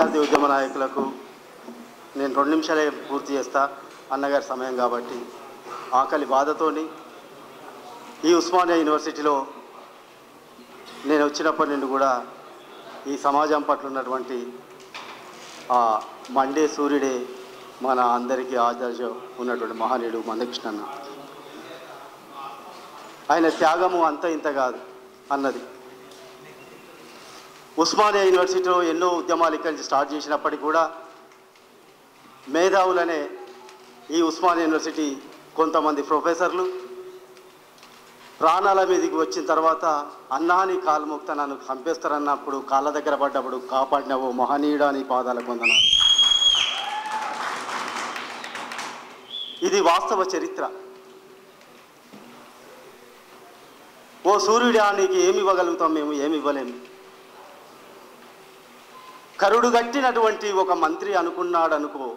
విద్యార్థి ఉద్యమ నాయకులకు నేను 2 నిమిషాలే పూర్తి చేస్తా, అన్నగారి సమయం కాబట్టి. ఆకలి బాధతోని ఈ ఉస్మానియా యూనివర్సిటీలో నేను వచ్చినప్పటి నుండి కూడా ఈ సమాజం పట్ల ఉన్నటువంటి మండే సూర్యుడే మన అందరికీ ఆదర్శం ఉన్నటువంటి మహనీయుడు మందకృష్ణ అన్న. ఆయన త్యాగము అంత ఇంత కాదు అన్నది. ఉస్మానియా యూనివర్సిటీలో ఎన్నో ఉద్యమాలు ఇక్కడి నుంచి స్టార్ట్ చేసినప్పటికీ కూడా మేధావులనే ఈ ఉస్మానియా యూనివర్సిటీ కొంతమంది ప్రొఫెసర్లు ప్రాణాల మీదకి వచ్చిన తర్వాత అన్నాని కాలుముక్త నన్ను చంపేస్తారన్నప్పుడు కాళ్ళ దగ్గర పడ్డప్పుడు కాపాడిన ఓ మహనీయుడా నీ పాదాలకు వందనాలు. ఇది వాస్తవ చరిత్ర. ఓ సూర్యుడా నీకు ఏమి ఇవ్వగలుగుతాం, మేము ఏమి ఇవ్వలేము. కరుడు గట్టినటువంటి ఒక మంత్రి అనుకున్నాడు అనుకో,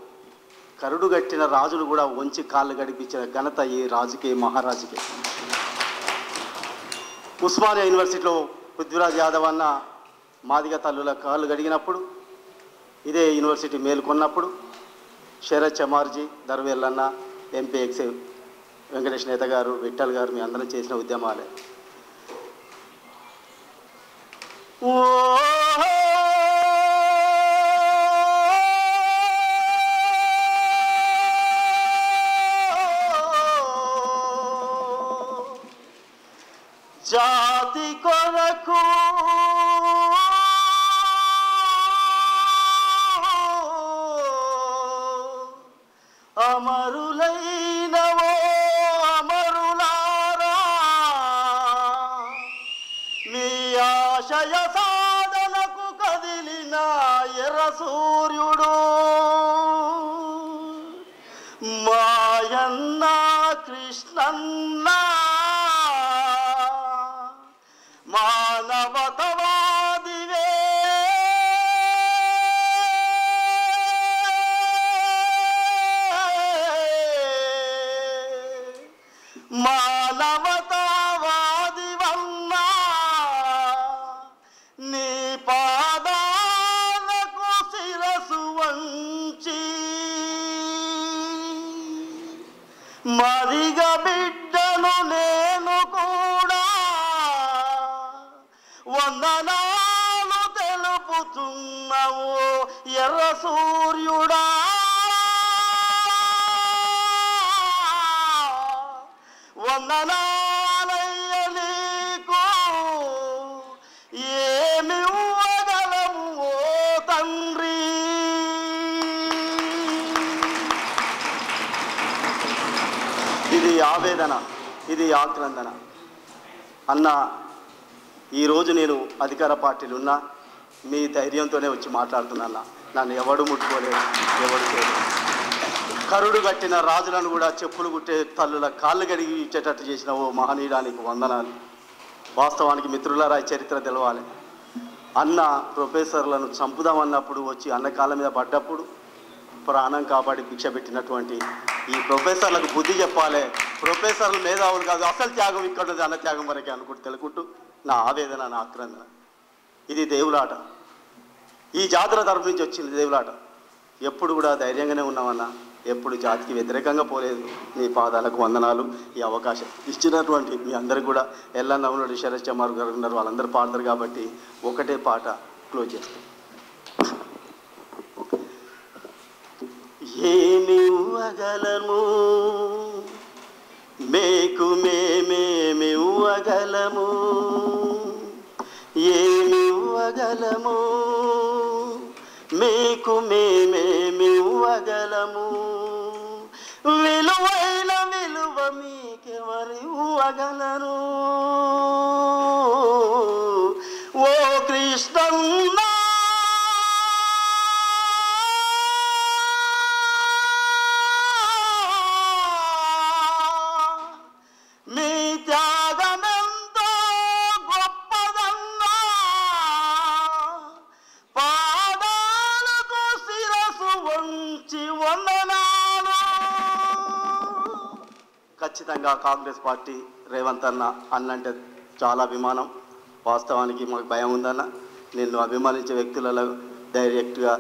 కరుడు గట్టిన రాజులు కూడా వంచి కాళ్ళు గడిపించిన ఘనత ఈ రాజుకే, మహారాజుకే. ఉస్మానియా యూనివర్సిటీలో పృథ్వీరాజ్ యాదవ్ అన్న మాదిగ తల్లుల కాళ్ళు గడిగినప్పుడు, ఇదే యూనివర్సిటీ మేలుకొన్నప్పుడు శరత్ చమార్జీ, దర్వేల్ అన్న, ఎంపీ ఎక్స్ వెంకటేష్ నేత గారు, విఠల్ గారు, మీ అందరం చేసిన ఉద్యమాలే. జాతి కొరకు అమరులైనవో అమరులారా, మీ ఆశయ సాధనకు కదిలిన ఎర్ర సూర్యుడు మాయన్న కృష్ణన్న మానవతవాదివే. మానవతావాదివన్నా నీ పాదాలకు శిరసు వంచి మరిగ బిడ్డను నేను కూడా వందనాలు తెలుపుతున్నావు ఎర్ర సూర్యుడా. వందనాలయ్య నీకు, ఏమి ఇవ్వగలము ఓ తండ్రి. ఇది ఆవేదన, ఇది ఆక్రందన. అన్న, ఈరోజు నేను అధికార పార్టీలు ఉన్నా మీ ధైర్యంతోనే వచ్చి మాట్లాడుతున్నా. నన్ను ఎవడు ముట్టుకోలేదు, ఎవడు చేయలేదు. కరుడు కట్టిన రాజులను కూడా చెప్పులు కుట్టే తల్లుల కాళ్ళు గడిగి ఇచ్చేటట్టు చేసిన ఓ మహనీయుడానికి వందనాలు. వాస్తవానికి మిత్రులారా, చరిత్ర తెలవాలి. అన్న ప్రొఫెసర్లను చంపుదామన్నప్పుడు వచ్చి అన్న కాళ్ళ మీద పడ్డప్పుడు ప్రాణం కాపాడి భిక్ష పెట్టినటువంటి ఈ ప్రొఫెసర్లకు బుద్ధి చెప్పాలి. ప్రొఫెసర్లు మేధావులు కాదు, అసలు త్యాగం ఇక్కడ ఉంది అన్న త్యాగం వరకే అనుకుంటూ తెలుకుంటూ నా ఆవేదన, నా ఆక్రందన. ఇది దేవులాట. ఈ జాతుల తరపు నుంచి వచ్చింది దేవులాట. ఎప్పుడు కూడా ధైర్యంగానే ఉన్నామన్నా, ఎప్పుడు జాతికి వ్యతిరేకంగా పోలేదు. నీ పాదాలకు వందనాలు. ఈ అవకాశం ఇచ్చినటువంటి మీ అందరికి కూడా, ఎల్లన్న ఉన్నాడు, శరత్ చమార్ గారు ఉన్నారు, వాళ్ళందరూ పాడతారు కాబట్టి ఒకటే పాట క్లోజ్ చేస్తాం. ఏమి ఇవ్వగలము మీకు మేమేమి ఇవ్వగలము, ఏమి ఇవ్వగలము మీకు మేమేమి ఇవ్వగలము, విలువైన విలువ మీకెవరు ఇవ్వగలరు ఓ కృష్ణన్న. మీ త్యాగమెంతో గొప్పదన్నా, పాదాలకు శిరసు వంచి వందనాలు. ఖచ్చితంగా కాంగ్రెస్ పార్టీ రేవంత్ అన్నంటే చాలా అభిమానం. వాస్తవానికి మాకు భయం ఉందన్న. నిన్ను అభిమానించే వ్యక్తులలో డైరెక్ట్గా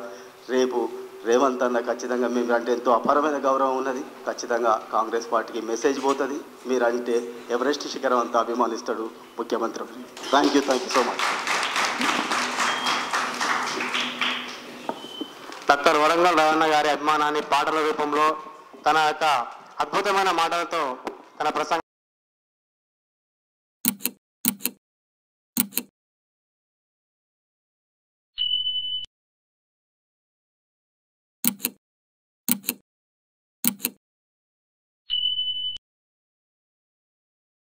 రేపు రేవంత్ అన్న ఖచ్చితంగా మీరంటే ఎంతో అపారమైన గౌరవం ఉన్నది. ఖచ్చితంగా కాంగ్రెస్ పార్టీకి మెసేజ్ పోతుంది. మీరంటే ఎవరెస్ట్ శిఖరం అంతా అభిమానిస్తాడు ముఖ్యమంత్రి. Thank you so much. Doctor Warangal రవణ గారి అభిమానాన్ని పాటల రూపంలో తన యొక్క అద్భుతమైన మాటలతో తన ప్రసంగం